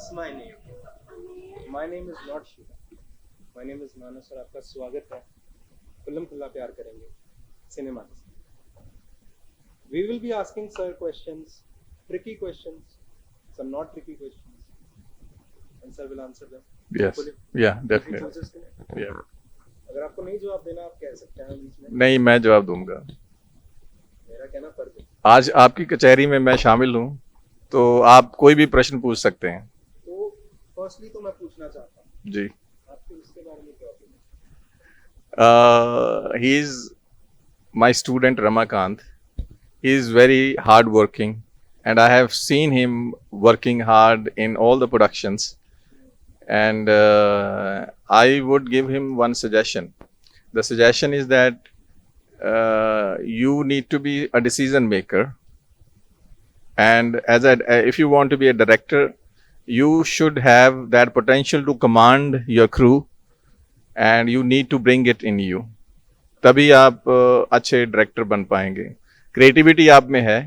What's my name? My name is not Shiva. My name is Manas और आपका स्वागत है खुल्लम खुल्ला प्यार करेंगे सिनेमा के साथ. We will be asking sir questions, tricky questions, some not tricky questions, and sir will answer them. Yes. Hopefully. Yeah, If he definitely. chooses to. Yeah. अगर आपको नहीं जवाब देना आप कह सकते हैं बीच में. नहीं, मैं जवाब दूंगा. मेरा कहना फर्ज है. आज आपकी कचहरी में मैं शामिल हूँ, तो आप कोई भी प्रश्न पूछ सकते हैं. तो फर्स्टली तो मैं पूछना चाहता हूँ जी. आपके उसके बारे में क्या opinion He is my student Ramakant. He is very hard working, and I have seen him working hard in all the productions. And I would give him one suggestion. The suggestion is that you need to be a decision maker, and if you want to be a director, you should have that potential to command your crew, and you need to bring it in you. तभी आप अच्छे director बन पाएंगे. Creativity आप में है,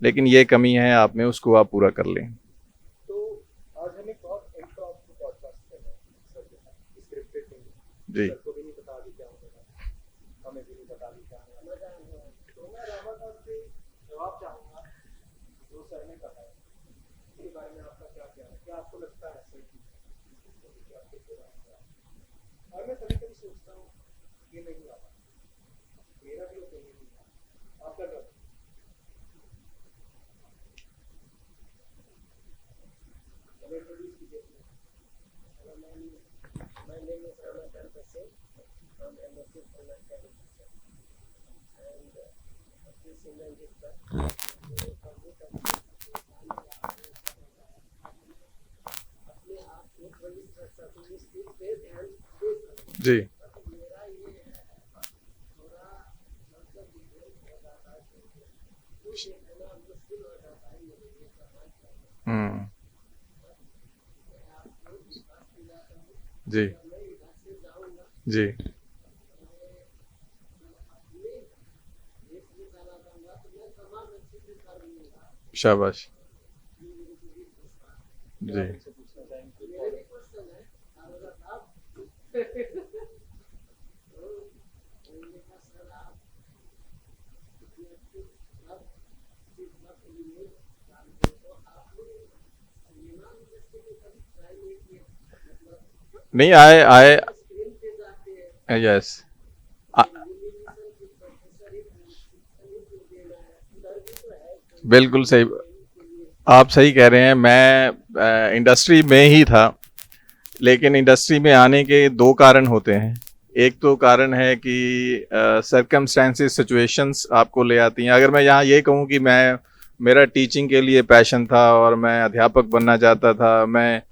लेकिन ये कमी है आप में, उसको आप पूरा कर लें. तो आज हम एक बहुत इम्प्रोव पॉडकास्ट कर रहे हैं सर के साथ, स्क्रिप्टेड नहीं. जी. सर को भी नहीं पता अभी क्या होगा, हमें भी नहीं पता अभी क्या होगा. तो मैं रामाकांत से जवाब चाहूंगा जो सर ने कहा है इसके बारे में आपका क्या क्या है, क्या आपको लगता है सर की क्या आपके बारे में. और मैं कभी कभी सोचता हूँ ये नहीं आता, मेरा भी ओपिनियन नहीं था. आपका क्या? इंट्रोड्यूस कीजिए. My name is Ramakant Bhasin from MSc Film Television, and this Indian dispatch अपने आप को बड़ी सक्सेसफुली स्थित पे ध्यान दे सकते. जी. मेरा ये है थोड़ा मतलब हो जाता है कुछ देखना मुश्किल हो जाता है मेरे लिए समाज का. हम्म. मैं आपको विश्वास दिलाता हूँ जी. मैं इधर से जाऊँगा. जी. शाबाश. जी. आपसे पूछना चाहेंगे नहीं, आई यस. बिल्कुल सही. आप सही कह रहे हैं. मैं इंडस्ट्री में ही था, लेकिन इंडस्ट्री में आने के दो कारण होते हैं. एक तो कारण है कि सर्कमस्टेंसेस, सिचुएशंस आपको ले आती हैं. अगर मैं यहाँ ये कहूँ कि मेरा टीचिंग के लिए पैशन था और मैं अध्यापक बनना चाहता था, मैं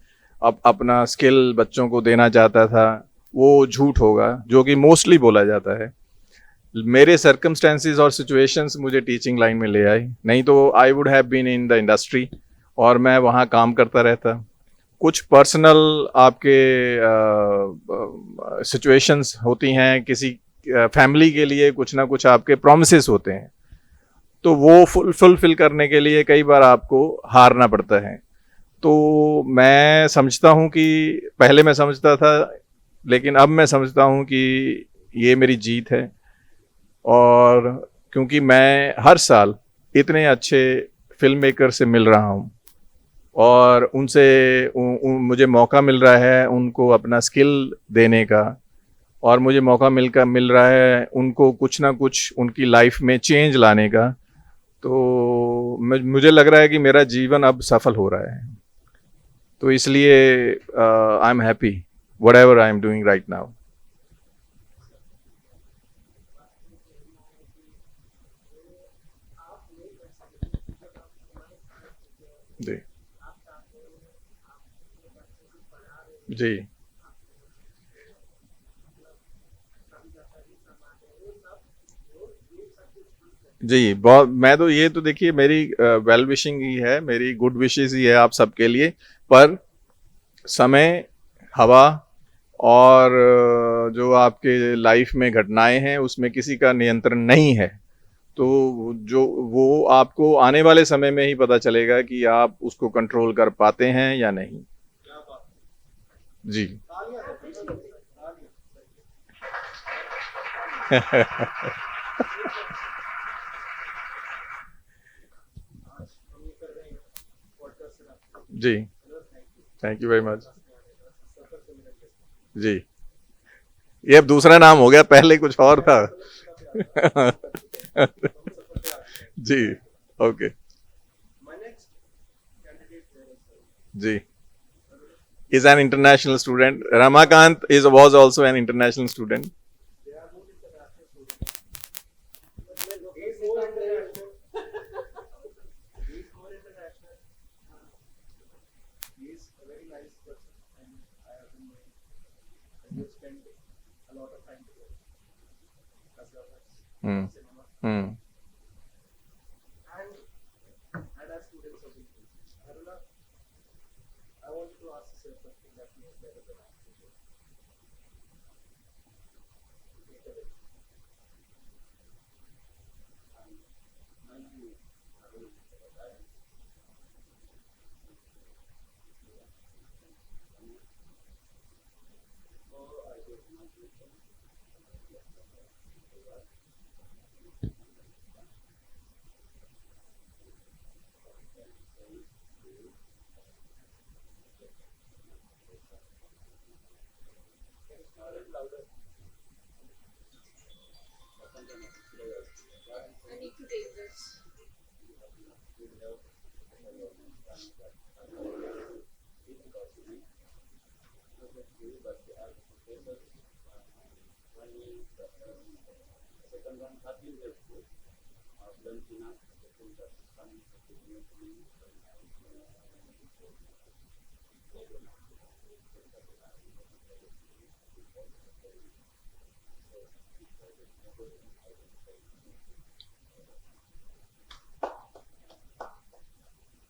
अपना स्किल बच्चों को देना चाहता था, वो झूठ होगा, जो कि मोस्टली बोला जाता है. मेरे सर्कमस्टेंसेस और सिचुएशंस मुझे टीचिंग लाइन में ले आई, नहीं तो I would have been in the industry और मैं वहाँ काम करता रहता. कुछ पर्सनल आपके सिचुएशंस होती हैं, किसी फैमिली के लिए कुछ ना कुछ आपके प्रॉमिसेस होते हैं, तो वो फुलफिल करने के लिए कई बार आपको हारना पड़ता है. तो मैं समझता हूँ कि पहले मैं समझता था, लेकिन अब मैं समझता हूँ कि ये मेरी जीत है. और क्योंकि मैं हर साल इतने अच्छे फिल्म मेकर से मिल रहा हूँ और उनसे मुझे मौका मिल रहा है उनको अपना स्किल देने का, और मुझे मौका मिल रहा है उनको कुछ ना कुछ उनकी लाइफ में चेंज लाने का, तो मुझे लग रहा है कि मेरा जीवन अब सफल हो रहा है. तो इसलिए I am happy whatever I am doing right now. जी. जी. जी. बहुत. मैं तो ये तो देखिए, मेरी वेल विशिंग ही है, मेरी गुड विशेस ही है आप सबके लिए, पर समय, हवा और जो आपके लाइफ में घटनाएं हैं उसमें किसी का नियंत्रण नहीं है. तो जो वो आपको आने वाले समय में ही पता चलेगा कि आप उसको कंट्रोल कर पाते हैं या नहीं. जी। तालियां दो, तालियां। आज हम ये कर रहे हैं पॉडकास्ट से आपको। जी, thank thank you. You very much. सफर से मिलेंगे। जी, ये अब दूसरा नाम हो गया, पहले कुछ और था। जी, okay. My next candidate here is जी, is an international student. Ramakant was also an international student. they are more international students. He is more international. He is more international. He is a very nice person, and I have been knowing. And we have spent a lot of time together. As well as Hmm. cinema. Hmm. And as students of the Aruna, I want you to ask yourself something that may better than asking you. Take a look. I need to take this.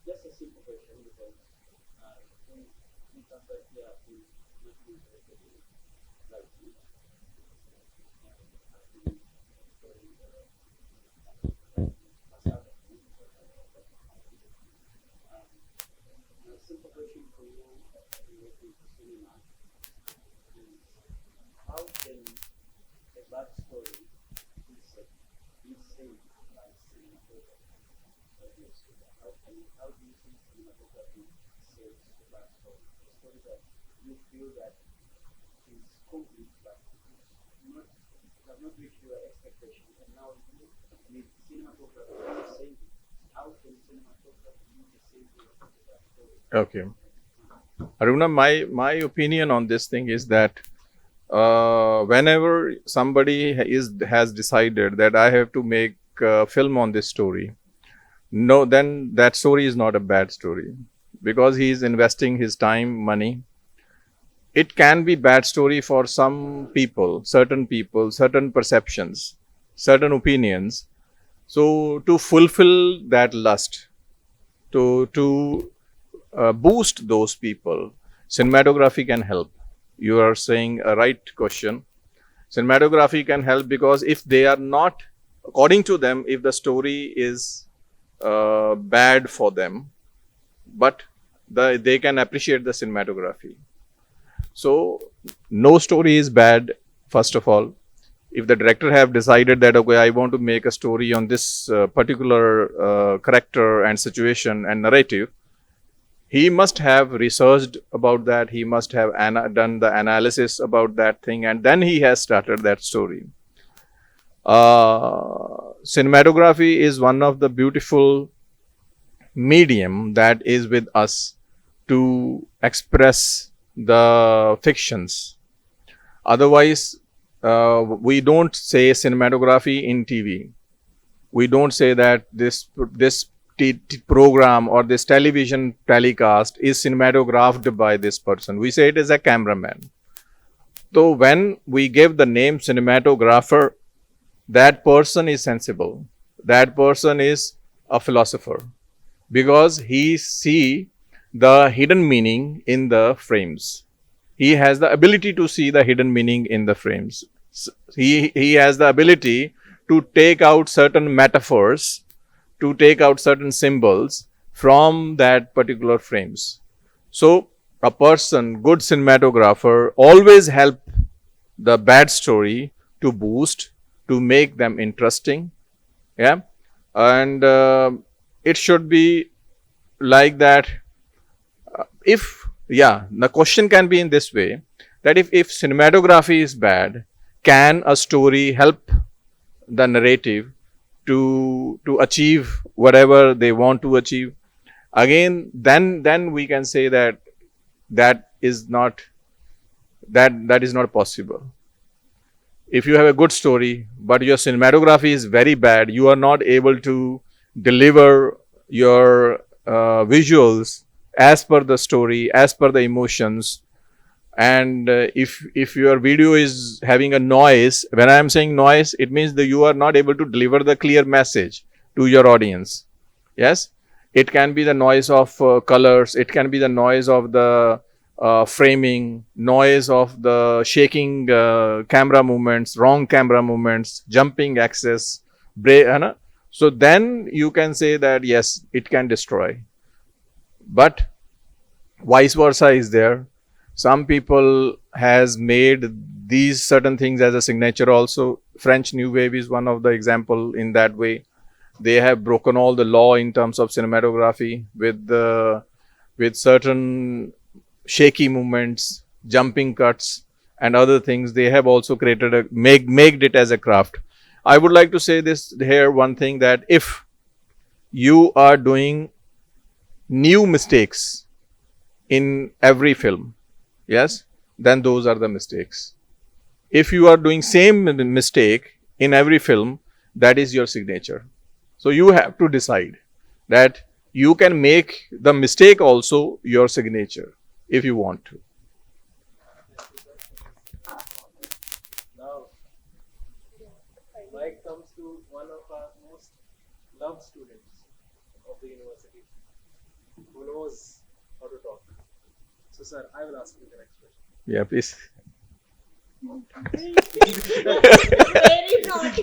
Just a simple question because I think in some way we are much more interested in writing. A simple question for you related to cinema is how can a bad story be saved by cinematography? How do you think cinematography saves a bad story? A story that you feel that is complete but not does not reach your expectation, and now you need cinematography to save it. How can cinematography be the savior of that story? Okay. Aruna, my opinion on this thing is that whenever somebody has decided that I have to make a film on this story, no, then that story is not a bad story because he is investing his time, money. It can be bad story for some people, certain perceptions, certain opinions. So to fulfill that lust, to boost those people, cinematography can help. You are saying a right question. Cinematography can help because if they are not, according to them, if the story is bad for them, but they can appreciate the cinematography. So no story is bad, first of all. If the director have decided that, okay, I want to make a story on this particular character and situation and narrative, he must have researched about that. He must have done the analysis about that thing, and then he has started that story. Cinematography is one of the beautiful medium that is with us to express the fictions. Otherwise, we don't say cinematography in TV. We don't say that this program or this television telecast is cinematographed by this person. We say it is a cameraman. So when we give the name cinematographer, that person is sensible. That person is a philosopher because he see the hidden meaning in the frames. He has the ability to see the hidden meaning in the frames. He has the ability to take out certain metaphors, to take out certain symbols from that particular frames. So a person, good cinematographer, always help the bad story to boost, to make them interesting. Yeah, and it should be like that. If yeah, the question can be in this way, that if cinematography is bad, can a story help the narrative to achieve whatever they want to achieve? Again, then we can say that that is not that is not possible. If you have a good story but your cinematography is very bad, you are not able to deliver your visuals as per the story, as per the emotions. And if your video is having a noise, when I am saying noise, it means that you are not able to deliver the clear message to your audience. Yes, it can be the noise of colors, it can be the noise of the framing, noise of the shaking camera movements, wrong camera movements, jumping axis, so then you can say that yes, it can destroy. But vice versa is there. Some people has made these certain things as a signature also. French New Wave is one of the example in that way. They have broken all the law in terms of cinematography with certain shaky movements, jumping cuts, and other things. They have also created a made it as a craft. I would like to say this here one thing, that if you are doing new mistakes in every film, yes, then those are the mistakes. If you are doing same mistake in every film, that is your signature. So you have to decide that you can make the mistake also your signature if you want to. Now, Mike comes to one of our most loved students of the university, who knows how to talk. So, sir, I will ask you the next question. Yeah, please. Very naughty.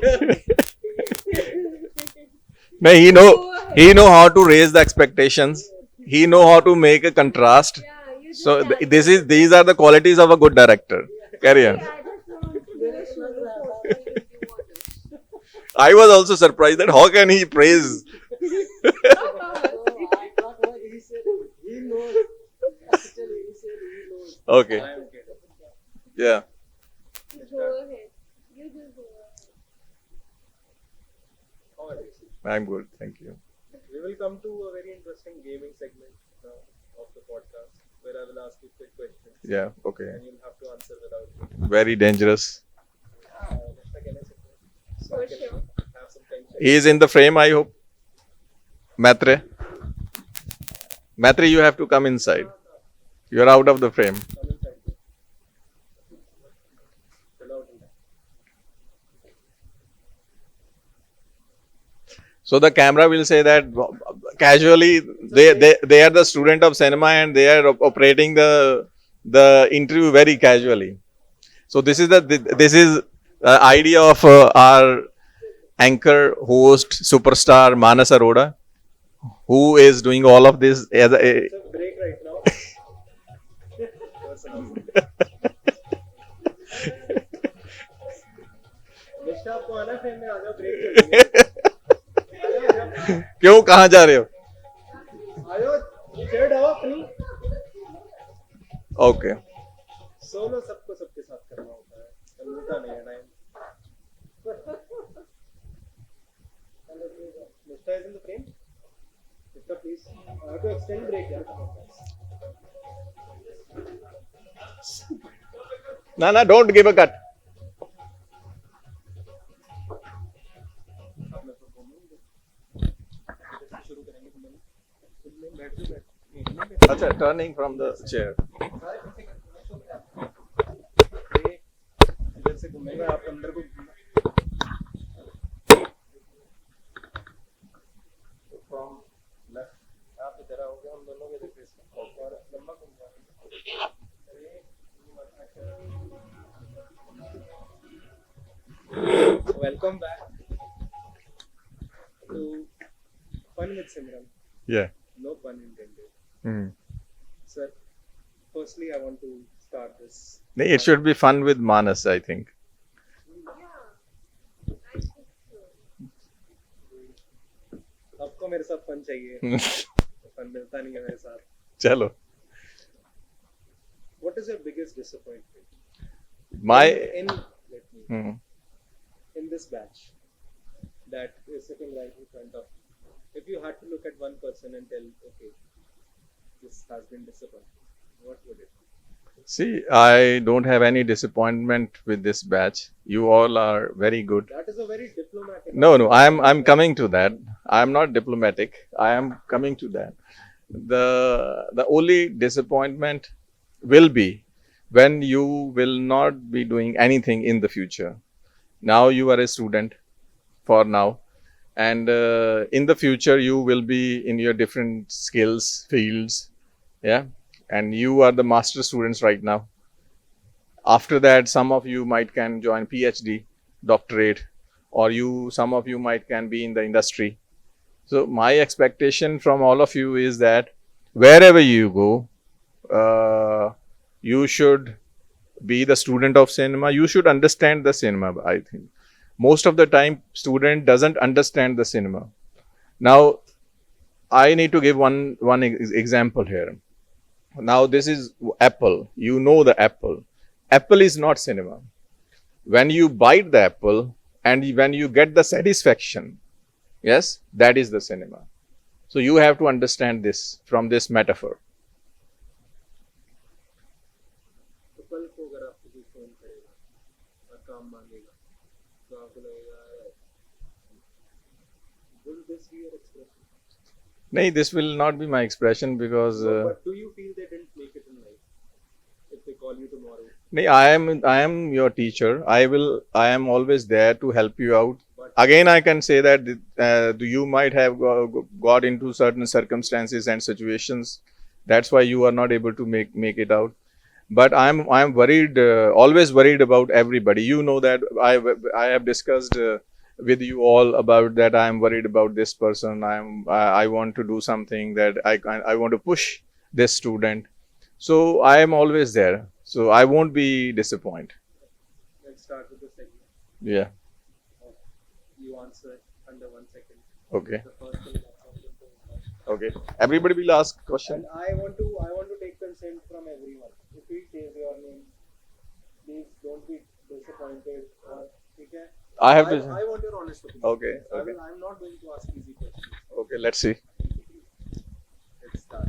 No, he know how to raise the expectations. He know how to make a contrast. Yeah, you just So done these are the qualities of a good director. Carry on. I just want to do a photo with you on this. I was also surprised that how can he praise? I thought what he said, he knows. Actually, he said he knows. Okay. I am kidding. Yeah. You go ahead. You just go ahead. How are you? I'm good. Thank you. We will come to a very interesting gaming segment now of the podcast, where I will ask you quick questions. Yeah. Okay. And you'll have to answer without Very dangerous. Mr. Ganesh, so For I can sure. have some tension. He is in the frame, I hope. Matre. Matre, you have to come inside. You are out of the frame. Come inside. Chill out in there. So the camera will say that casually they are the student of cinema and they are operating the interview very casually. So this is the idea of our anchor, host, superstar Manas Arora, who is doing all of this as a, It's a break right now. निष्ठा आपको आना frame में आ जाओ break क्यों कहाँ जा रहे हो? आयो चेयर आओ अपनी ओके. सोलो सबको सबके साथ करना होता है मिलता नहीं है time Nishtha is in the frame Nishtha please I have to extend break यार ना डोंट गिव अ कट. शुरू करेंगे तुम बैठ अच्छा, टर्निंग फ्रॉम द चेयर. इधर से घूमेगा आप अंदर को फ्रॉम लेफ्ट आप इधर आओगे हम दोनों के फेस और लंबा घूम जाएगा welcome back to fun with Simran Yeah. No pun intended Hmm. Sir Firstly, I want to start this. It should be fun with Manas, I think. Yeah, I think so. आपको मेरे साथ फन चाहिए, fun मिलता नहीं है मेरे साथ. Chalo. What is your biggest disappointment? My in let me, Hmm. in this batch that is sitting right in front of you. If you had to look at one person and tell, okay, this has been disappointing, what would it be? See, I don't have any disappointment with this batch. You all are very good. That is a very diplomatic. No, I'm coming to that. I'm not diplomatic. I am coming to that. The only disappointment will be when you will not be doing anything in the future. Now you are a student for now, and in the future you will be in your different skills fields, yeah, and you are the master students right now. After that, some of you might can join PhD, doctorate, or some of you might can be in the industry. So my expectation from all of you is that wherever you go, you should be the student of cinema. You should understand the cinema, I think. Most of the time, student doesn't understand the cinema. Now, I need to give one example here. Now, this is apple. You know the apple. Apple is not cinema. When you bite the apple and when you get the satisfaction, yes, that is the cinema. So you have to understand this from this metaphor. तो कल को अगर आपको कोई phone करेगा और काम मांगेगा, तो आपको लगेगा, will this be your expression? No, this will not be my expression because. But do you feel they didn't make it in life? If they call you tomorrow. No, I am your teacher. I am always there to help you out. Again, I can say that you might have got into certain circumstances and situations. That's why you are not able to make it out. But I'm worried, always worried about everybody. You know that I have discussed with you all about that. I'm worried about this person. I want to do something that I want to push this student. So I am always there. So I won't be disappointed. Let's start with the segment. Yeah. You answer under 1 second. Okay. The first thing that comes into your mind. Okay. Everybody will ask question. And I want to take consent from everyone. If we say your name, please don't be disappointed. Okay? I have I to. want your honest opinion. Okay. I'm Okay. not going to ask easy questions. Okay. Let's see. Let's start.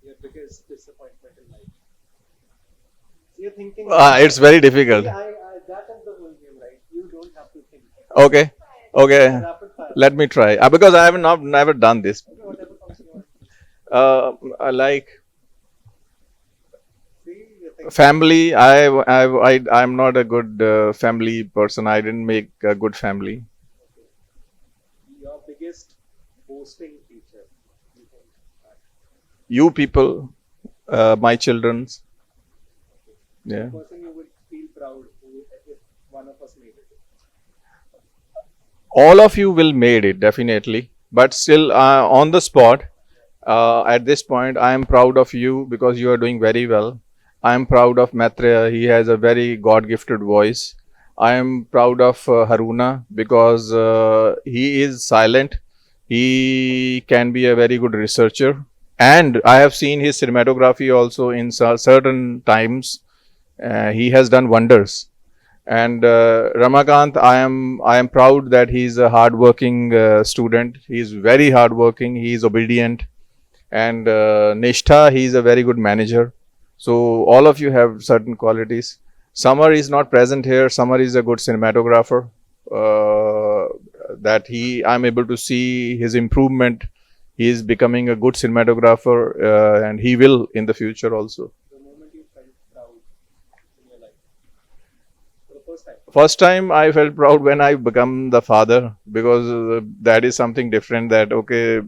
Your biggest disappointment in life. So you're thinking. It's very difficult. That is the whole game, right? You don't have to think. Okay. Okay. Rapid fire. Let me try. Because I have never done this. Okay, whatever comes to your mind. I like See, you think. family. I'm not a good family person. I didn't make a good family. Your biggest boasting feature. You think. You people, my children's. Yeah. The person you would feel proud if one of us made it. All of you will made it definitely, but still on the spot at this point I am proud of you because you are doing very well. I am proud of Maitreya. He has a very God gifted voice. I am proud of Haruna because he is silent. He can be a very good researcher, and I have seen his cinematography also in certain times. He has done wonders. And Ramakant, I am proud that he is a hardworking student. He is very hardworking. He is obedient, and Nishtha, he is a very good manager. So all of you have certain qualities. Samar is not present here. Samar is a good cinematographer. I'm able to see his improvement. He is becoming a good cinematographer, and he will in the future also. The moment you felt proud in your life. For the first time. First time I felt proud when I become the father, because that is something different. That okay,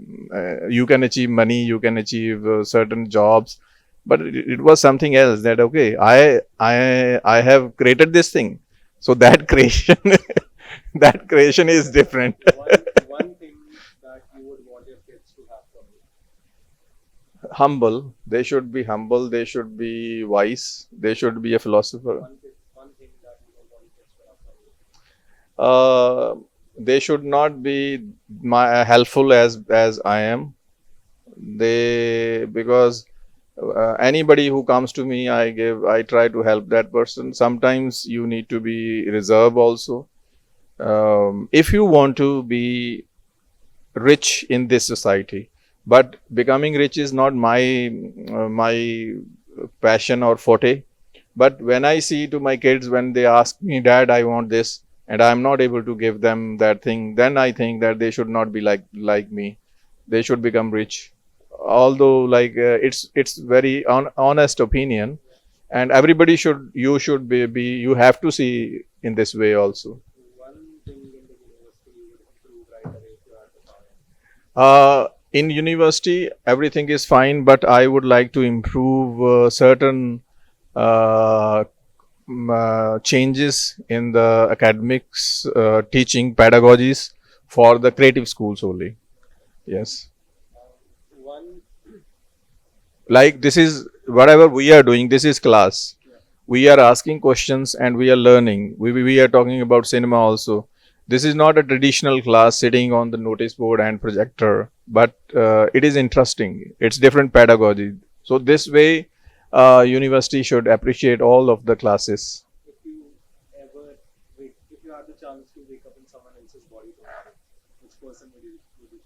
you can achieve money, you can achieve certain jobs, but it was something else. That okay, I have created this thing, so that creation that creation is different. One thing that you would want your kids to have from Humble. They should be humble. They should be wise. They should be a philosopher. One thing that you don't want kids to have from you. They should not be helpful as I am. They because anybody who comes to me, I try to help that person. Sometimes you need to be reserved also. If you want to be rich in this society, but becoming rich is not my passion or forte. But when I see to my kids, when they ask me, Dad, I want this, and I'm not able to give them that thing, then I think that they should not be like me. They should become rich. Although, like it's very honest opinion, and everybody should be you have to see in this way also. One thing in the university you would improve right away if you had the power. In university, everything is fine, but I would like to improve certain uh, changes in the academics, teaching pedagogies for the creative schools only. Yes. One, Like this is whatever we are doing, this is class. We are asking questions and we are learning. We are talking about cinema also. This is not a traditional class sitting on the notice board and projector, but it is interesting. It's different pedagogy. So this way, university should appreciate all of the classes. if you ever if you had the chance to wake up in someone else's body tomorrow, which person would you choose?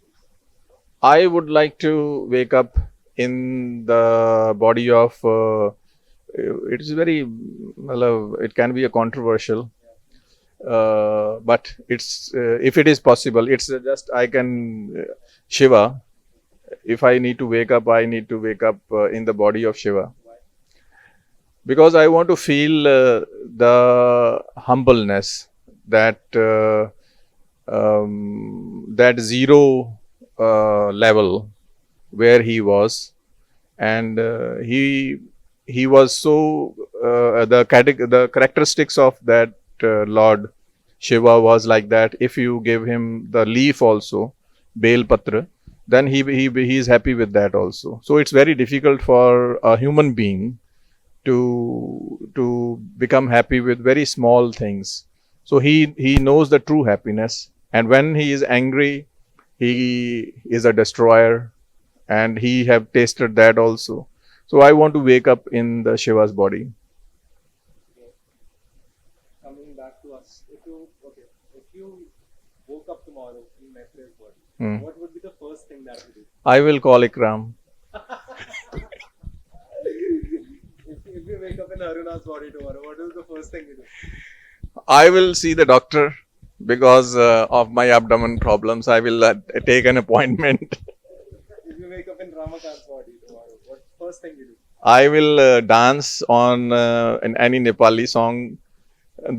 I would like to wake up in the body of. It is very, it can be a controversial, but it's if it is possible, it's just I can Shiva. If I need to wake up, I need to wake up in the body of Shiva Why? because I want to feel the humbleness that that zero level where he was, and he was so the characteristics of that Lord Shiva was like that. If you give him the leaf also, Bel Patra, then he is happy with that also. So it's very difficult for a human being to become happy with very small things. So he knows the true happiness, and when he is angry, he is a destroyer, and he have tasted that also. So I want to wake up in the Shiva's body. Okay. Coming back to us, if you woke up tomorrow in Maitrey's body, Hmm. what would be the first thing that you do? I will call Ikram. If you wake up in Aruna's body tomorrow, what is the first thing you do? I will see the doctor because of my abdomen problems. I will take an appointment. If you wake up in Ramakant's body tomorrow, what first thing you do? I will dance on in any Nepali song,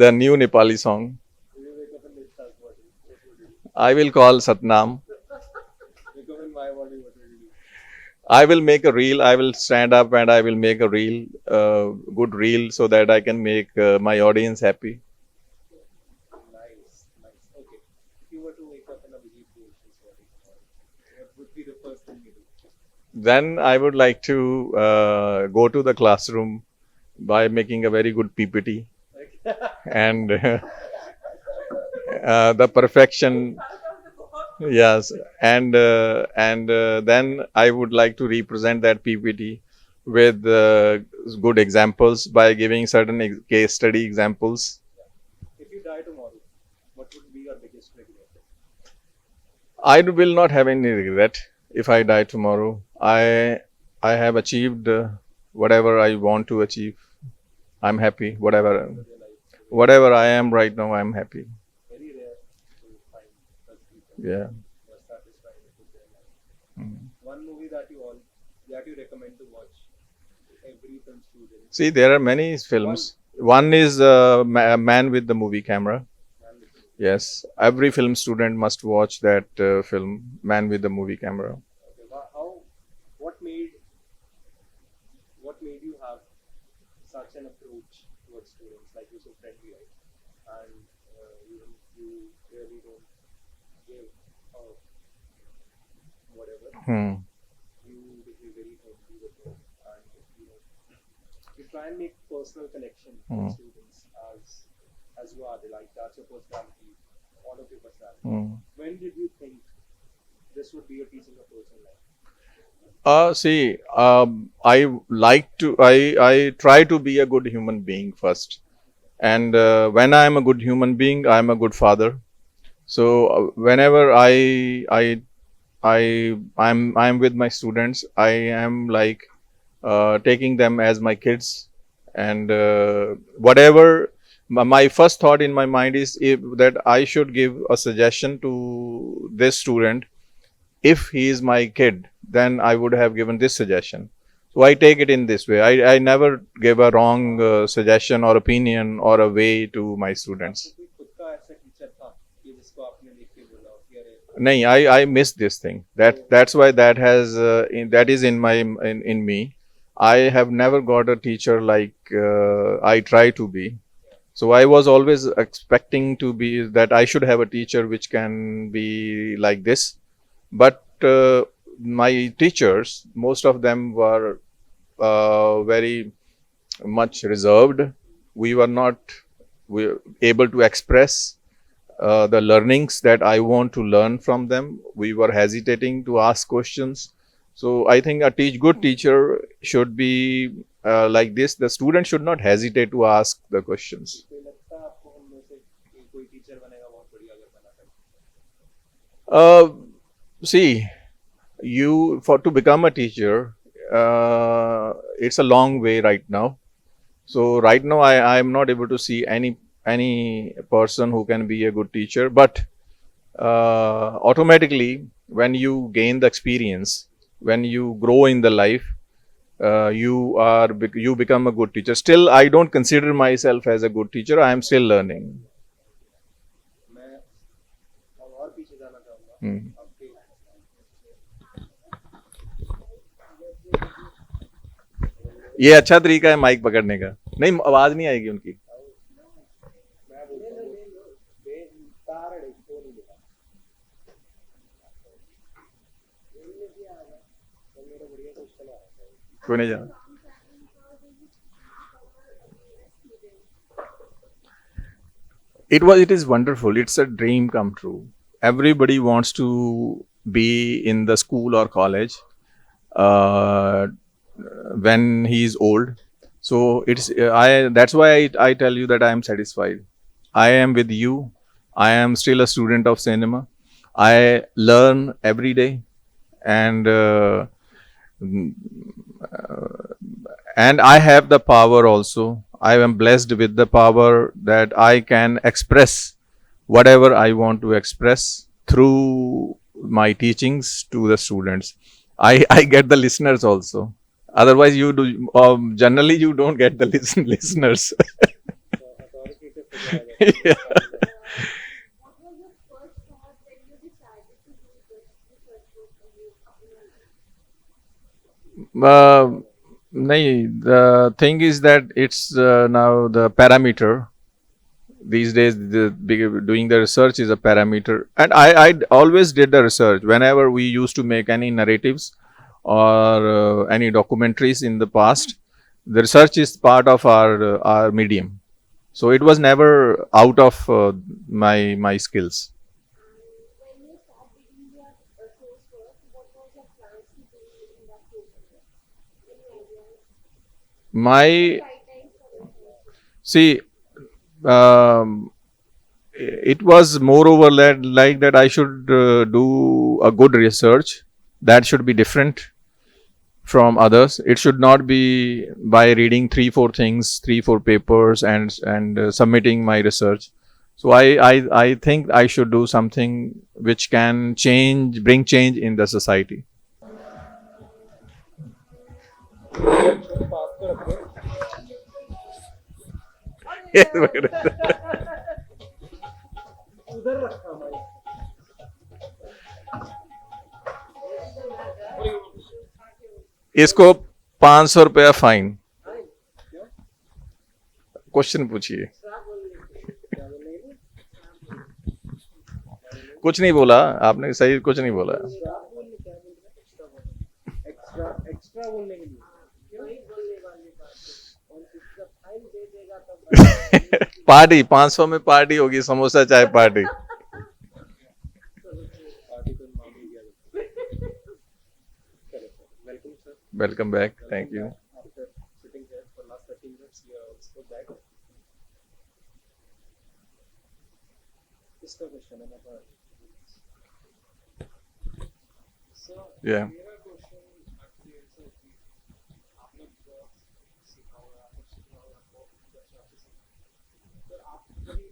the new Nepali song. If you wake up in Nishta's body, what would you do? I will call Satnam. Wake up in my body, what would you do? I will make a reel. I will stand up and I will make a reel, good reel, so that I can make my audience happy. Nice, nice. Okay. If you were to wake up in a Vijay Pul's body tomorrow, what would be the first thing you do? Then I would like to go to the classroom by making a very good PPT Like, and the perfection. Yes, and then I would like to represent that PPT with good examples by giving certain case study examples. if you die tomorrow, what would be your biggest regret? I will not have any regret if I die tomorrow. I have achieved whatever I want to achieve. I'm happy. Whatever I am right now, I'm happy. Very rare to find such people Yeah. who are satisfied with their life. Mm. One movie that you recommend to watch to every film student. See, there are many films. One is Man with the Movie Camera. Man with the movie. Yes, every film student must watch that film, Man with the Movie Camera. Okay, what made you have such an approach towards students? Like you're so friendly, right? And you really don't give whatever. Hmm. You behave very you try and make personal connection with students as you are. Like that's your personality, all of your personality. When did you think this would be your teaching approach in life? See, I try to be a good human being first, and when I am a good human being, I am a good father. So whenever I'm with my students, I am like taking them as my kids, and whatever my first thought in my mind is that I should give a suggestion to this student. If he is my kid, then I would have given this suggestion. So I take it in this way. I never give a wrong suggestion or opinion or a way to my students. कोई खुद का ऐसा teacher था कि जिसको आपने देख के बोला कि अरे No, I miss this thing. That's why that is in me. I have never got a teacher like I try to be. So I was always expecting to be that I should have a teacher which can be like this. But my teachers, most of them were very much reserved. We were not able to express the learnings that I want to learn from them. We were hesitating to ask questions. So I think a good teacher should be like this. The student should not hesitate to ask the questions. कोई लगता है आपको हम में से कि कोई teacher बनेगा बहुत बढ़िया अगर बना था? See, to become a teacher, it's a long way right now. So right now I am not able to see any person who can be a good teacher, but automatically when you gain the experience, when you grow in the life, you become a good teacher. Still, I don't consider myself as a good teacher. I am still learning. मैं और पीछे जाना चाहूँगा आपके ये अच्छा तरीका है माइक पकड़ने का. नहीं, आवाज नहीं आएगी उनकी. मैं बोलता हूँ तार अड़े को नहीं मिला तो मेरा बढ़िया क्वेश्चन आ रहा है. कोई नहीं जाना. It is wonderful. It's a dream come true. Everybody wants to be in the school or college when he is old. So that's why I tell you that I am satisfied. I am with you. I am still a student of cinema. I learn every day, and I have the power also. I am blessed with the power that I can express whatever I want to express through my teachings to the students. I get the listeners also. Otherwise, you do generally you don't get the listeners. authoritative figure Yeah. What was your first thought when you decided to do this research work for you? Nahi, the thing is that it's now the parameter. These days, doing the research is a parameter. And I always did the research. Whenever we used to make any narratives or any documentaries in the past, the research is part of our medium. So it was never out of my skills. When you start reading your coursework, what was your plans to do in that coursework? Any ideas? My Guidelines for the course? See, it was moreover like that I should do a good research that should be different from others. It should not be by reading 3-4 things, 3-4 papers and submitting my research. So I think I should do something which can bring change in the society. पास तो रखो. उधर रखा भाई. इसको 500 रुपया fine. Question पूछिए. कुछ नहीं बोला आपने, सही कुछ नहीं बोला. एक्स्ट्रा बोलने के लिए. बढ़ेगा तब पार्टी 500 में पार्टी होगी, समोसा चाय पार्टी। पार्टी तो मांग ही गया। चलो sir, welcome sir. Welcome back, thank you. After sitting here for last 30 minutes, you are also back. इसका क्वेश्चन है ना पर सर Yeah. मेरा क्वेश्चन आपसे ऐसा है कि आपने बहुत सीखा होगा, आपने सीखा होगा बहुत अच्छा आपसे सीखा। सर आप कभी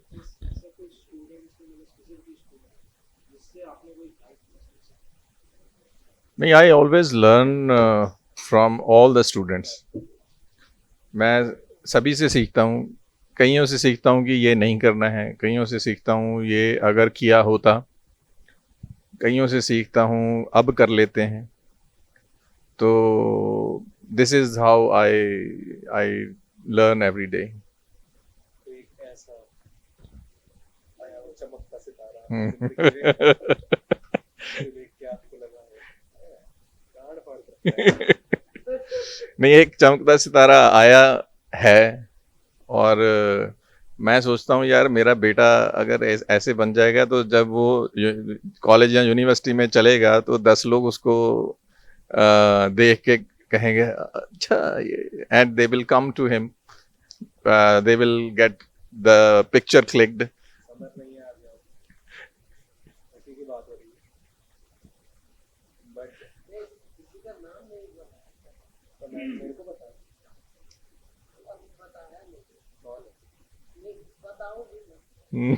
ऐसा कोई स्टूडेंट से मतलब स्पेसिफिक स्टूडेंट जिससे आपने कोई लाइफ लेसन सीखा? नहीं, I always learn from all the students. मैं सभी से सीखता हूँ, कईयों से सीखता हूँ कि ये नहीं करना है, कईयों से सीखता हूँ ये अगर किया होता, कईयों से सीखता हूँ अब कर लेते हैं। तो this is how I learn every day. तो एक ऐसा आया वो चमकता सितारा हम्म। जिंदगी में जो देख के आपको लगा है गांड फाड़ सकता है। नहीं, एक चमकता सितारा आया है और मैं सोचता हूँ यार मेरा बेटा अगर ऐसे बन जाएगा तो जब वो कॉलेज या यूनिवर्सिटी में चलेगा तो 10 लोग उसको देख के कहेंगे अच्छा ये, and they will come to him, they will get the picture clicked. समझ नहीं आ गया ऐसी की बात हो रही है बट किसी का नाम नहीं बताया, तो मेरे को बता अभी बताया नहीं, कौन है? नहीं बताऊंगी मैं।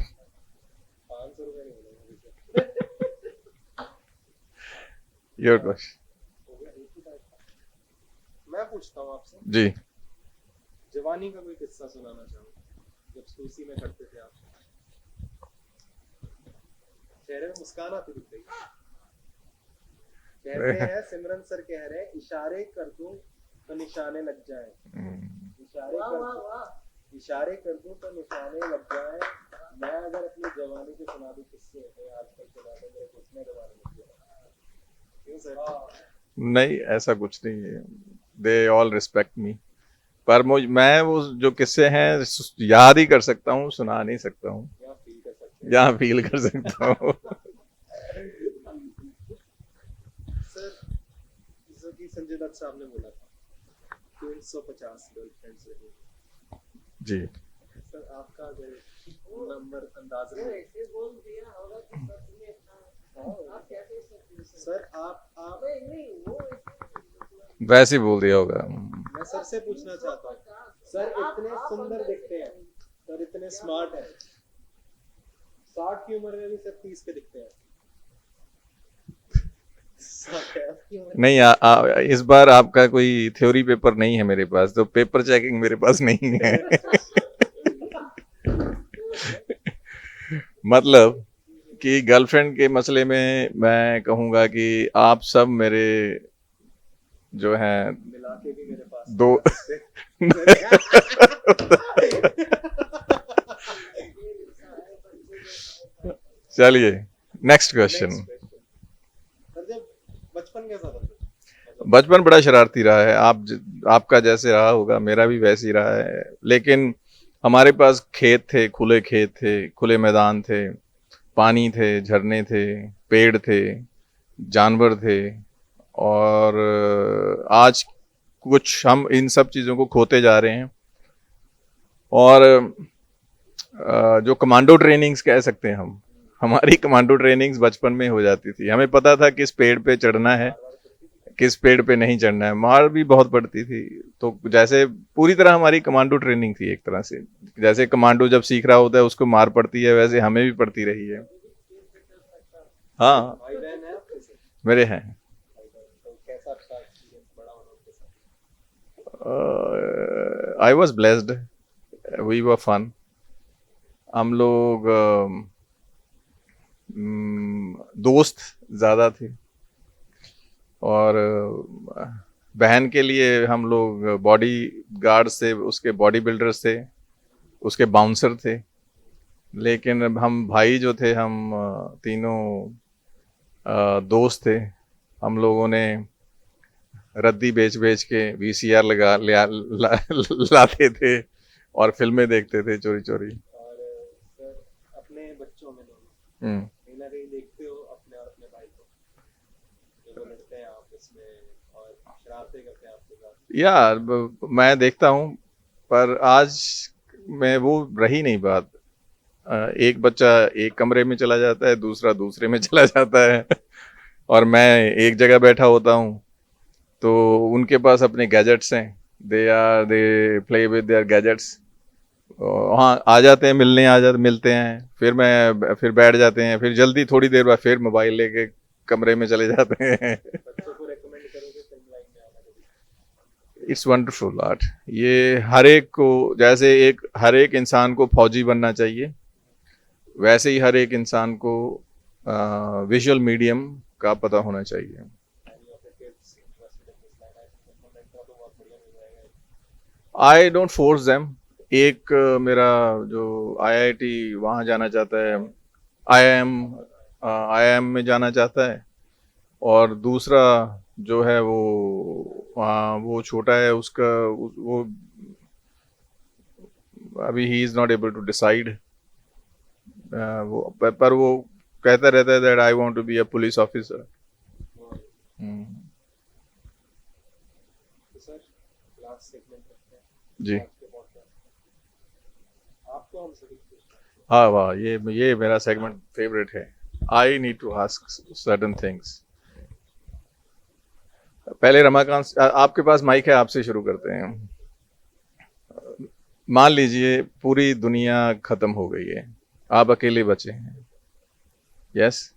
500 रुपए नहीं मिलेंगे मुझे। Your question. हो गया एक ही टाइप का। मैं पूछता हूँ आपसे जी। जवानी का कोई किस्सा सुनाना चाहूँ जब सूसी में करते थे आप। चेहरे में मुस्कान आती दिख रही है। कहते हैं सिमरन सर कह रहे हैं इशारे कर दूं तो निशाने लग जाएं, इशारे वाह कर वाह दूं वाह, इशारे कर दूं तो निशाने लग जाएं। मैं अगर अपनी जवानी के सुना दूं किससे तो आजकल के गाने मेरे घुटने के बारे में क्यों सर? नहीं, ऐसा कुछ नहीं है, दे ऑल रिस्पेक्ट मी, पर मैं वो जो किस्से हैं याद ही कर सकता हूँ, सुना नहीं सकता हूँ, या फील कर सकते हैं यहाँ फील कर सकता हूँ। सर। जैसा कि संजय दत्त साहब ने बोला था 350 गर्लफ्रेंड्स रही। जी। सर आपका अगर नंबर अंदाज वो में ऐसे बोल दिया होगा कि सच में था, आप क्या कह सकते हैं सर आप नहीं नहीं वो ऐसे वैसे ही बोल दिया होगा। मैं सर से पूछना चाहता हूँ सर इतने सुंदर दिखते हैं सर, इतने स्मार्ट हैं, 60 की उम्र में भी सर 30 के दिखते हैं। 60 की उम्र में। नहीं, इस बार आपका कोई थ्योरी पेपर नहीं है मेरे पास, तो पेपर चेकिंग मेरे पास नहीं है। मतलब कि गर्लफ्रेंड के मसले में मैं कहूँगा कि आप सब मेरे जो हैं मिला के भी मेरे पास दो चलिए नेक्स्ट क्वेश्चन। सर जब बचपन कैसा था सर? बचपन बड़ा शरारती रहा है, आपका जैसे रहा होगा मेरा भी वैसे ही रहा है, लेकिन हमारे पास खेत थे, खुले खेत थे, खुले मैदान थे, पानी थे, झरने थे, पेड़ थे, जानवर थे, और आज कुछ हम इन सब चीज़ों को खोते जा रहे हैं। और जो कमांडो ट्रेनिंग्स कह सकते हैं हम, हमारी कमांडो ट्रेनिंग्स बचपन में हो जाती थी, हमें पता था किस पेड़ पे चढ़ना है, किस पेड़ पे नहीं चढ़ना है, मार भी बहुत पड़ती थी। तो जैसे पूरी तरह हमारी कमांडो ट्रेनिंग थी एक तरह से, जैसे कमांडो जब सीख रहा होता है उसको मार पड़ती है, वैसे हमें भी पड़ती रही है। हाँ, भाई बहन है आपके साथ? मेरे हैं। भाई बहन, तो कैसा आपका एक्सपीरियंस बड़ा होना उनके साथ? I was blessed, we were fun. हम लोग दोस्त ज़्यादा थे, और बहन के लिए हम लोग बॉडी गार्ड से, उसके बॉडी बिल्डर्स थे, उसके बाउंसर थे। लेकिन हम भाई जो थे, हम तीनों दोस्त थे। हम लोगों ने रद्दी बेच बेच के VCR लाते थे, और फिल्में देखते थे चोरी चोरी। और सर अपने बच्चों में दोनों कहीं ना कहीं देखते हो अपने और अपने भाई को जब वो लड़ते हैं आपस में और शरारतें करते हैं आपके साथ। यार मैं देखता हूँ, पर आज में वो रही नहीं बात। एक बच्चा एक कमरे में चला जाता है, दूसरा दूसरे में चला जाता है, और मैं एक जगह बैठा होता हूँ। तो उनके पास अपने गैजेट्स हैं, they play with their gadgets. हाँ, आ जाते हैं मिलने, आ जाते मिलते हैं, फिर बैठ जाते हैं, फिर जल्दी थोड़ी देर बाद फिर मोबाइल लेके कमरे में चले जाते हैं। बच्चों को रेकमेंड करोगे फिल्म लाइन में आना कभी? It's wonderful art. ये हर एक को, जैसे हर एक इंसान को फौजी बनना चाहिए, वैसे ही हर एक इंसान को विजुअल मीडियम का पता होना चाहिए। Any of your kids interested in this line? I think उनको mentor तो बहुत बढ़िया मिल जाएगा। I don't force them. एक मेरा जो आईआईटी वहाँ जाना चाहता है, आईआईएम में जाना चाहता है, और दूसरा जो है वो छोटा है, उसका वो अभी ही is not able to decide. पर वो कहता रहता है that I want to be a police officer. तो सर लास्ट सेगमेंट रखते हैं जी। आज के पॉडकास्ट। आपको हम सभी पूछते हैं हाँ वाह, ये मेरा सेगमेंट फेवरेट है। I need to ask certain things. पहले रमाकांत, आपके पास माइक है, आपसे शुरू करते हैं। मान लीजिए पूरी दुनिया खत्म हो गई है, आप अकेले बचे हैं, यस,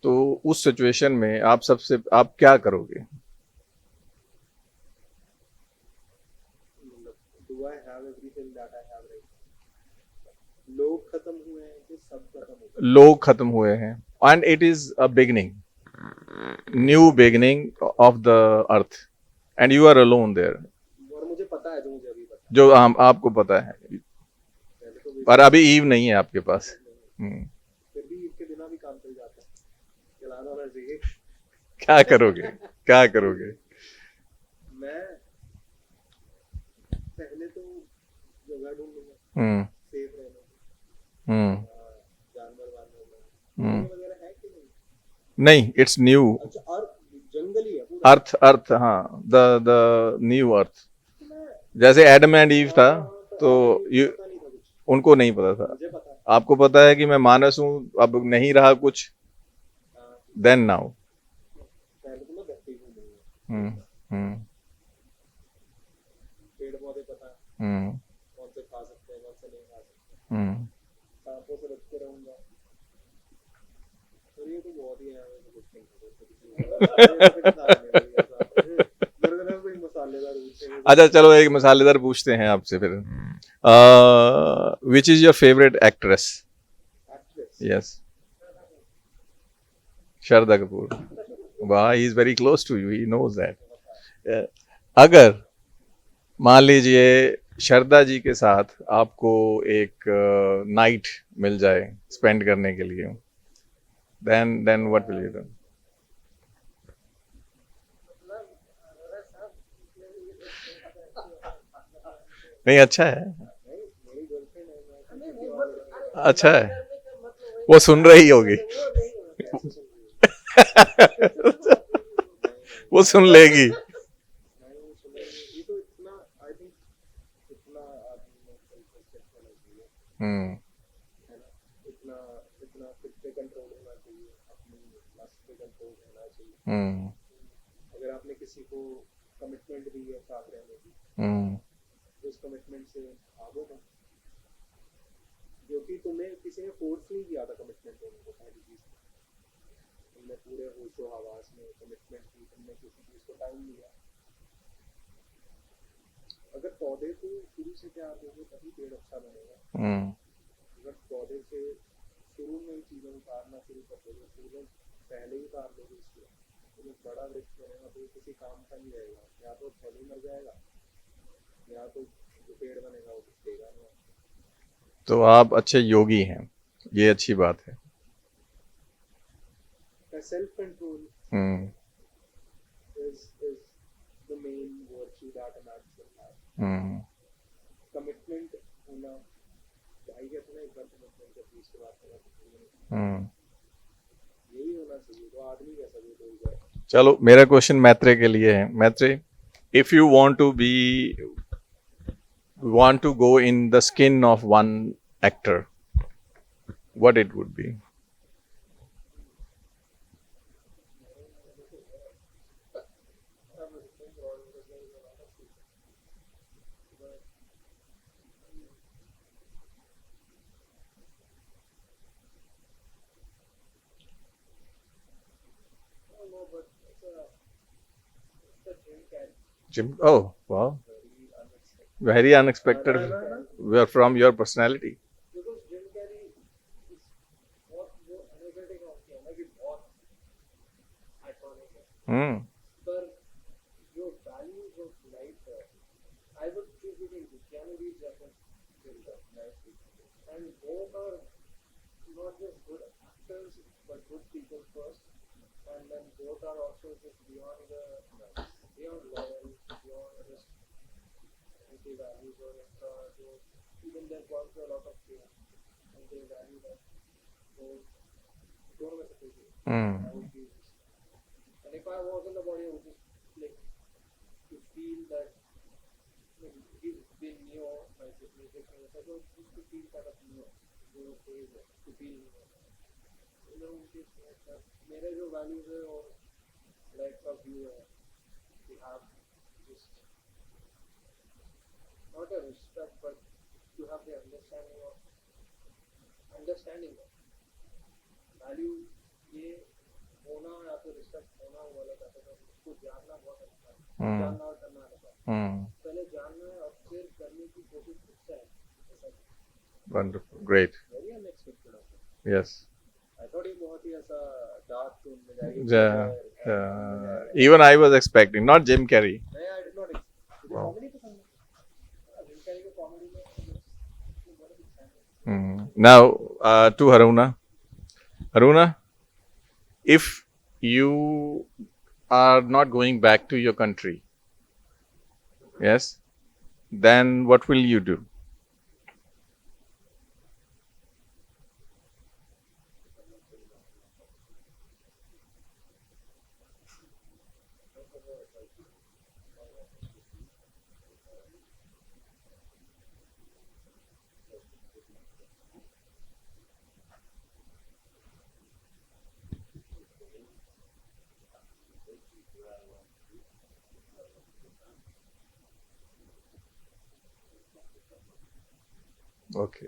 तो उस सिचुएशन में आप क्या करोगे? Do I have everything that I have right now? लोग खत्म हुए हैं कि सब खत्म हो गए? लोग खत्म हुए हैं, and it is a beginning, new beginning of the earth, and you are alone there. और मुझे पता है जो मुझे अभी पता जो आपको पता है, है पहले तो पर अभी ईव नहीं है आपके पास। फिर भी इसके बिना भी काम चल जाता है, चलाना होना चाहिए। क्या करोगे? क्या करोगे? मैं पहले तो जगह ढूंढूंगा हम्म सेफ रहने की, हम्म जानवर वानवर हम्म वगैरह है कि नहीं? नहीं, इट्स न्यू अच्छा, और जंगल ही है पूरा? अर्थ, हाँ, द न्यू अर्थ। मैं जैसे एडम एंड ईव था, तो आगे पता नहीं था कुछ, उनको नहीं पता था। मुझे पता है। आपको पता है कि मैं मानस हूं, अब नहीं रहा कुछ, हाँ, देन नाउ। पहले तो मैं धरती घूमूंगा, हम्म हम्म पेड़ पौधे पता है हम्म कौन से खा सकते हैं कौन से नहीं खा सकते, सांपों से बचते रहूंगा। और ये तो बहुत ही है, कुछ नहीं मेरे को कोई मसालेदार पूछेंगे। अच्छा चलो, एक मसालेदार पूछते हैं आपसे फिर। Which is your favourite actress? Actress yes, Sharda Kapoor. वाह, he is very close to you, he knows that. अगर मान लीजिए शारदा जी के साथ आपको एक नाइट मिल जाए स्पेंड करने के लिए, then what will you do? नहीं, अच्छा है, मेरी गर्लफ्रेंड है, मैं नहीं नहीं अच्छा है, करने का मतलब वही वो सुन रही होगी। वो नहीं होता। कैसे सुन रही है? वो सुन लेगी। नहीं सुनेंगे, ये तो इतना आई थिंक इतना आदमी में सेल्फ रिस्पेक्ट होना चाहिए, है ना? इतना इतना खुद पे कंट्रोल होना चाहिए, अपनी लस्ट पे कंट्रोल होना चाहिए। अगर आपने किसी को कमिटमेंट दी है साथ रहने की, तो उस कमिटमेंट से भागो मत, क्योंकि तुम्हें किसी ने फोर्स नहीं किया था कमिटमेंट देने को। पहली चीज, तुमने पूरे होशो हवास में कमिटमेंट की, तुमने किसी चीज को टाइम दिया। अगर पौधे को शुरू से प्यार दोगे तभी पेड़ अच्छा बनेगा। अगर पौधे से शुरू में ही चीजें उतारना शुरू कर दोगे, फूलों पहले ही उतार दोगे उसको, तो एक बड़ा वृक्ष बनेगा तो किसी काम का नहीं रहेगा, या तो फल ही मर जाएगा या तो जो पेड़ बनेगा वो कुछ देगा नहीं। तो आप अच्छे योगी हैं, ये अच्छी बात है। Self control hmm is the main virtue that a man should have. Hmm Commitment भाई कहते ना एक बार तुम अपने उनके फीस के बात करो हम्म यही होना चाहिए तो आदमी कैसा भी कोई जाए चलो मेरा क्वेश्चन मैत्रेय के लिए है. Maitreya, if you want to go in the skin of one actor, what it would be? no but it's a Jim Carrey Jim. Oh, wow. very unexpected Very unexpected. From your personality. because Jim Carrey is बहुत वो energetic होती है ना कि बहुत iconic है Hmm. पर जो values of life है I would choose between Keanu Reeves and Jim Carrey and both are not just good actors but good people first and then both are also just beyond loyal beyond just anti values or extra so even they've gone through a lot of pain and they value that so दोनों में से कोई नहीं Hmm. I would choose and if I was in the body I would just like to feel that like, he's been Neo my music and so just to feel kind of Neo जो phase है to feel Neo you know मेरे जो values है और life का view है we have just not a respect but to have the understanding of value ये होना या तो respect होना वो अलग आता है उसको जानना बहुत अच्छा है जानना और करना अलग है Hmm. पहले जानना है और फिर करने की कोशिश करता है ऐसा Wonderful. Great. very unexpected होता है Yes. I thought ये बहुत ही ऐसा dark tone में जाएगी Even I was expecting, not Jim Carrey. नहीं I did not expect मुझे comedy पसंद है Jim Carrey को comedy में बड़ा दिखता है Now, to Haruna. Haruna, if you are not going back to your country, yes, then what will you do? Okay,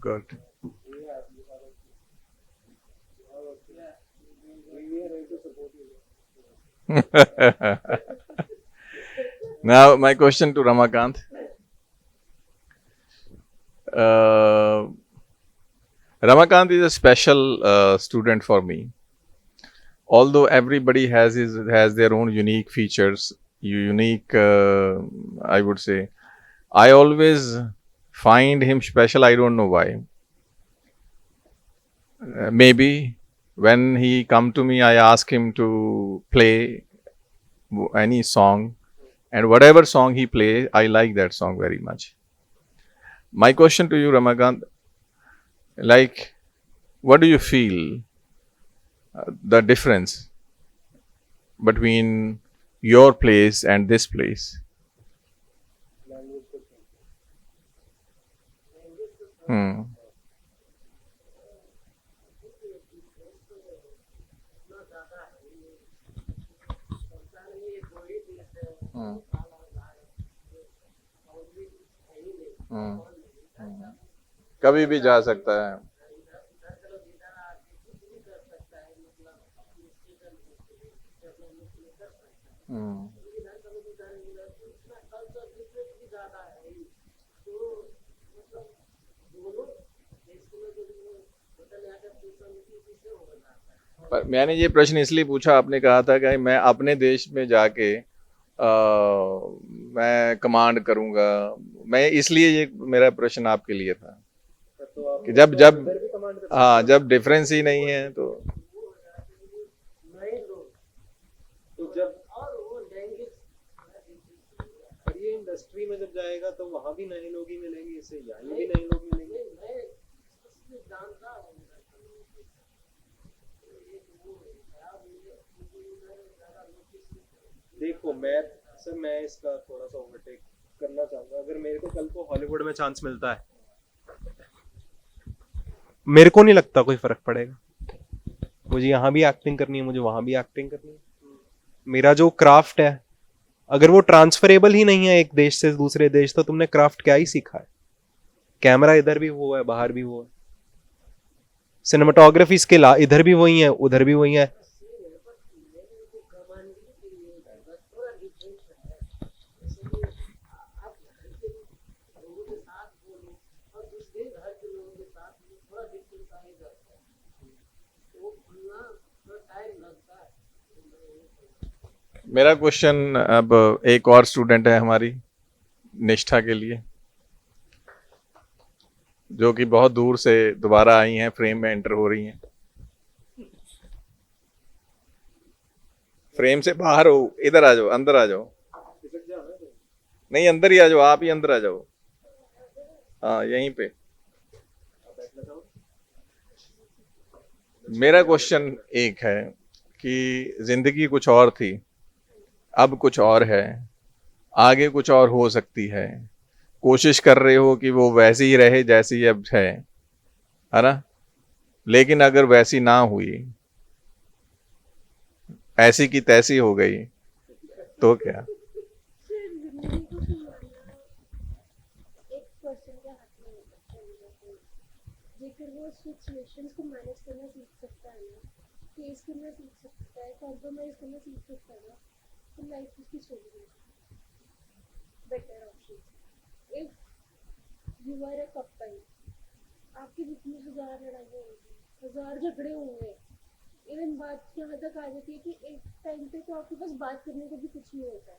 good. Yeah, we are ready to support you. Now, my question to Ramakant. Ramakant is a special student for me. Although everybody has their own unique features, unique, I would say. I always find him special. I don't know why. Maybe when he come to me, I ask him to play any song, and whatever song he play, I like that song very much. My question to you, Ramakant, like, what do you feel the difference between your place and this place? Language को change. Hmm. इतना ज्यादा है संसार में ये कोई देश है Hmm. काला है और भी है ही नहीं Hmm. और नहीं कभी भी जा सकता है. इधर चलो इधर आके कुछ भी कर सकता है मतलब अपनी स्टेटस डेवलपमेंट में कर सकता है Hmm. इधर चलो इधर इतना कल्चर डिफरेंस भी ज्यादा है तो मतलब दोनों देश में जो टोटल एडेप्टेशन इसी से हो जाता है पर मैंने ये प्रश्न इसलिए पूछा, आपने कहा था कि मैं अपने देश में जाके मैं कमांड करूंगा. मैं इसलिए ये मेरा प्रश्न आपके लिए था तो आप कि जब जब इधर भी कमांड कर हाँ जब डिफरेंस ही नहीं है तो नए लोग तो जब और वो लैंग्वेज पर ये इंडस्ट्री में जब जाएगा तो वहाँ भी नए लोग ही मिलेंगे इससे यहाँ भी नए लोग मिलेंगे मैं इसलिए जानता हूँ उधर का लोगों को। तो एक वो है, अब मुझे उधर ज़्यादा नोटिस नहीं करें। देखो मैं इसका थोड़ा सा ओवरटेक करना चाहूंगा। अगर मेरे को कल को हॉलीवुड में चांस मिलता है, मेरे को नहीं लगता कोई फर्क पड़ेगा। मुझे यहाँ भी एक्टिंग करनी है, मुझे वहां भी एक्टिंग करनी है। मेरा जो क्राफ्ट है, अगर वो ट्रांसफरेबल ही नहीं है एक देश से दूसरे देश, तो तुमने क्राफ्ट क्या ही सीखा है? कैमरा इधर भी वो है, बाहर भी वो है। सिनेमाटोग्राफी स्किल इधर भी वही है, उधर भी वही है। मेरा क्वेश्चन अब एक और स्टूडेंट है हमारी निष्ठा के लिए, जो कि बहुत दूर से दोबारा आई हैं, फ्रेम में एंटर हो रही हैं। फ्रेम से बाहर हो, इधर आ जाओ, अंदर आ जाओ। नहीं, अंदर ही आ जाओ, आप ही अंदर आ जाओ। हाँ, यहीं पे। मेरा क्वेश्चन एक है कि जिंदगी कुछ और थी, अब कुछ और है, आगे कुछ और हो सकती है। कोशिश कर रहे हो कि वो वैसी ही रहे जैसी अब है ना? लेकिन अगर वैसी ना हुई, ऐसी की तैसी हो गई, तो क्या? जिंदगी को संभालना एक पर्सन के हाथ में होता है कहीं। जेकर वो सिचुएशंस को मैनेज करना सीख सकता है ना, फेस करना सीख सकता है, कॉम्प्रोमाइज करना सीख सकता है ना, तो लाइफ उसकी सोचनी better option. If you are a couple, आपकी जितनी 1000 लड़ाइयाँ होंगी, 1000 झगड़े होंगे, इवन बात यहाँ तक आ जाती है कि एक टाइम पे तो आपके पास बात करने को भी कुछ नहीं होता है।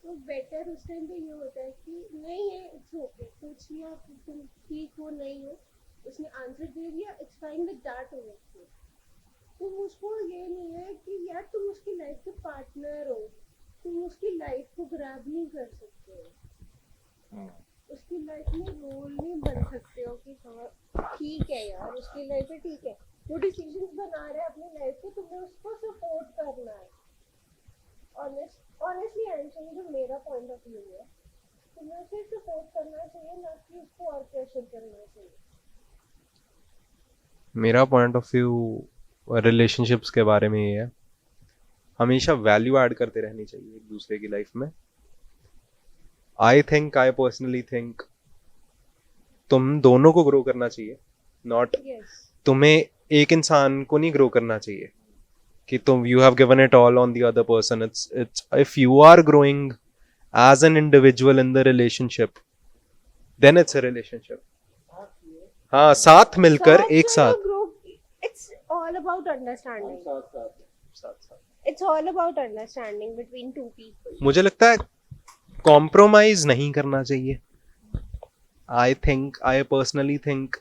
तो बेटर उस टाइम पे ये होता है कि नहीं है, इट्स ओके, पूछ लिया तुम ठीक हो नहीं हो, उसने आंसर दे दिया, it's fine with that only. तुम उसको ये नहीं है कि यार तुम उसकी लाइफ के पार्टनर हो, तुम उसकी लाइफ को ग्रैब नहीं कर सकते हो, उसकी लाइफ में रोल नहीं बन सकते हो कि हाँ ठीक है यार उसकी लाइफ है, ठीक है वो डिसीजंस बना रहा है अपनी लाइफ के, तुम्हें उसको सपोर्ट करना है। ऑनेस्टली आई एम सेइंग, जो मेरा पॉइंट ऑफ व्यू है, तुम्हें उसे सपोर्ट करना चाहिए, ना कि उसको और प्रेशर करना चाहिए। मेरा पॉइंट ऑफ व्यू रिलेशनशिप्स के बारे में ये है, हमेशा वैल्यू ऐड करते रहनी चाहिए एक दूसरे की लाइफ में। आई पर्सनली थिंक तुम दोनों को ग्रो करना चाहिए, नॉट यस तुम्हें एक इंसान को नहीं ग्रो करना चाहिए कि तुम you have given it all on the other person. It's if you are growing as an individual in the relationship, then it's a relationship. हाँ, साथ मिलकर एक साथ। It's all about understanding, it's all about understanding between two people. मुझे लगता है compromise नहीं करना चाहिए। आई पर्सनली थिंक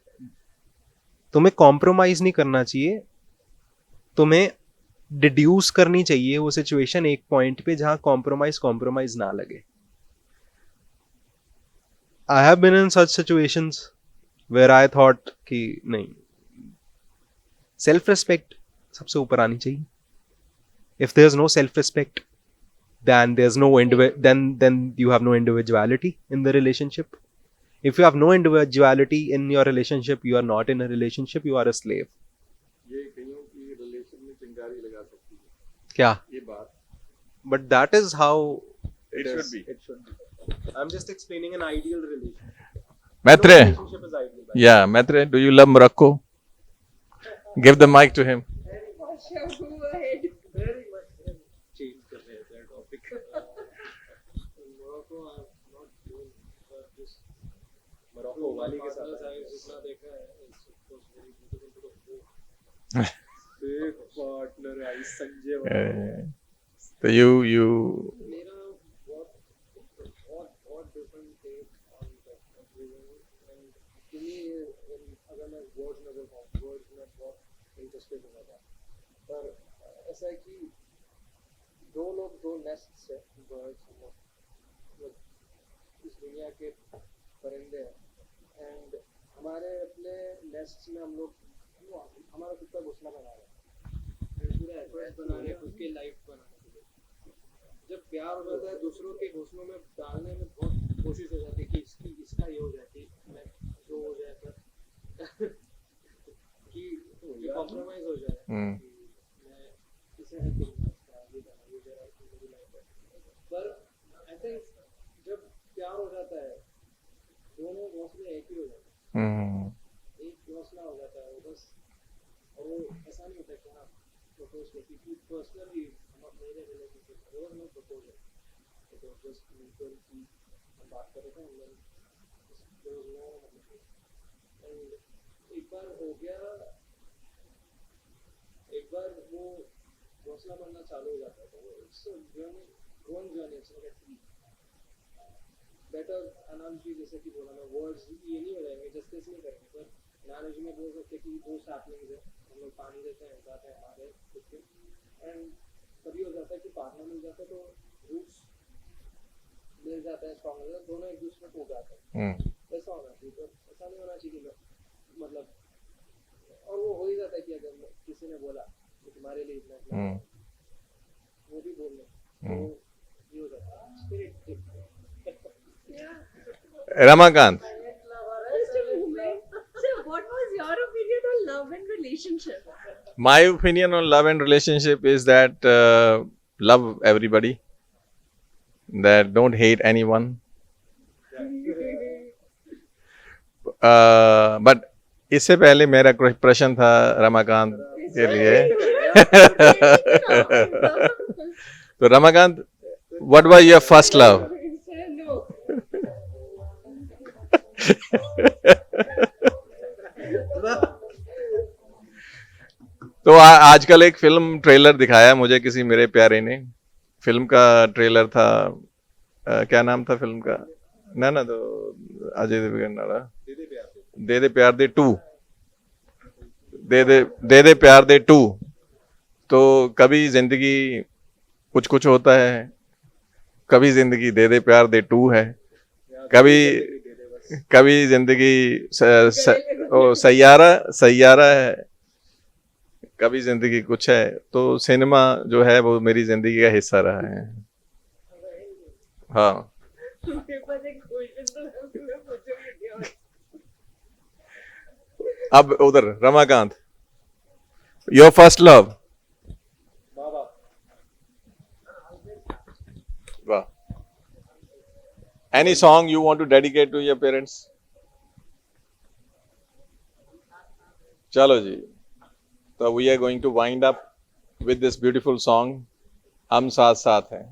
तुम्हें कॉम्प्रोमाइज नहीं करना चाहिए, तुम्हें डिड्यूस करनी चाहिए वो सिचुएशन एक पॉइंट पे जहां कॉम्प्रोमाइज ना लगे। I have been in such situations where I thought कि नहीं, सेल्फ रिस्पेक्ट सबसे ऊपर आनी चाहिए। If there is no self respect, then there's no then you have no individuality in the relationship. If you have no individuality in your relationship, you are not in a relationship, you are a slave. ये कईयों की relation में चिंगारी लगा सकती है क्या? ये बात। But that is how It should be. It should be. I'm just explaining an ideal relationship. Maitre, No relationship is ideal. Right? yeah, Maitre, do you love Morocco? Give the mic to him. Change कर रहे हैं topic. Morocco, I've not been, but just Morocco वाली के साथ जितना देखा है, it's of course very beautiful to the एक partner है संजय। So you मेरा बहुत different take on like everything, and to me अगर मैं words में बहुत interested हूँ था, पर ऐसा है कि दो नेस्ट्स है, बर्ड्स इस दुनिया के परिंदे हैं, हमारे अपने नेस्ट में हम लोग हमारा खुद का घोंसला बना रहे हैं, पूरा एफर्ट्स बना रहे हैं खुद के लाइफ बनाने के लिए। जब प्यार हो जाता है दूसरों के घोंसलों में डालने में बहुत कोशिश हो जाती है कि इसका ये हो जाए कि मैं जो हो जाए पर कि कॉम्प्रोमाइज हो जाए हम्म। कि मैं इसे हेल्प करूँगा इसका ये करना ये मेरा मेरी लाइफ है। पर आई थिंक जब प्यार हो जाता है दोनों घोंसले एक ही हो जाते हैं, एक घोंसला हो जाता है वो बस। और वो ऐसा नहीं होता कि हाँ प्रपोज करती थी पर्सनली हम मेरे रिलेशनशिप में रोज में प्रपोज है तो जस्ट म्यूचुअल की हम बात कर रहे थे हम लोग एंड एक बार हो गया, एक बार वो घोंसला बनना चालू हो जाता है तो it's journey one journey it's like a better analogy जैसे कि बोला मैं वर्ड्स ये नहीं हो जाएंगे जस्टिस नहीं करेंगे पर अनालॉजी में बोल सकते कि दो सैपलिंग्स है हम लोग पानी देते हैं जाते हैं हमारे खुद के एंड कभी हो जाता है कि पार्टनर मिल जाता है तो रूट्स मिल जाता है स्ट्रॉन्ग हो जाता है दोनों एक दूसरे को उगाते हैं ऐसा होना चाहिए। तो ऐसा नहीं होना चाहिए कि मतलब और वो हो ही जाता है कि अगर किसी ने बोला कि तुम्हारे लिए इतना वो भी बोल ले तो ये हो जाता है spirit. Ramakant, Just a moment. So, what was your opinion on love and relationship? my opinion on love and relationship is that love everybody, that don't hate anyone, but इससे पहले मेरा कोई प्रश्न था रमाकांत के लिए। तो Ramakant, what was your first love? No. तो आजकल एक फिल्म ट्रेलर दिखाया मुझे किसी मेरे प्यारे ने। फिल्म का ट्रेलर था क्या नाम था फिल्म का? ना तो अजय देवगन वाला दे दे प्यार दे 2 दे दे प्यार दे 2। तो कभी जिंदगी कुछ कुछ होता है, कभी जिंदगी दे दे प्यार दे 2 है, कभी जिंदगी सैयारा है, कभी जिंदगी कुछ है। तो सिनेमा जो है वो मेरी जिंदगी का हिस्सा रहा है। हाँ, मेरे पास एक क्वेश्चन तो है उसमें पूछो वीडियो। अब उधर रमाकांत, योर फर्स्ट लव। बाबा वाह। Any song you want to dedicate to your parents? चलो जी, तो we are going to wind up with this beautiful song, हम साथ साथ हैं।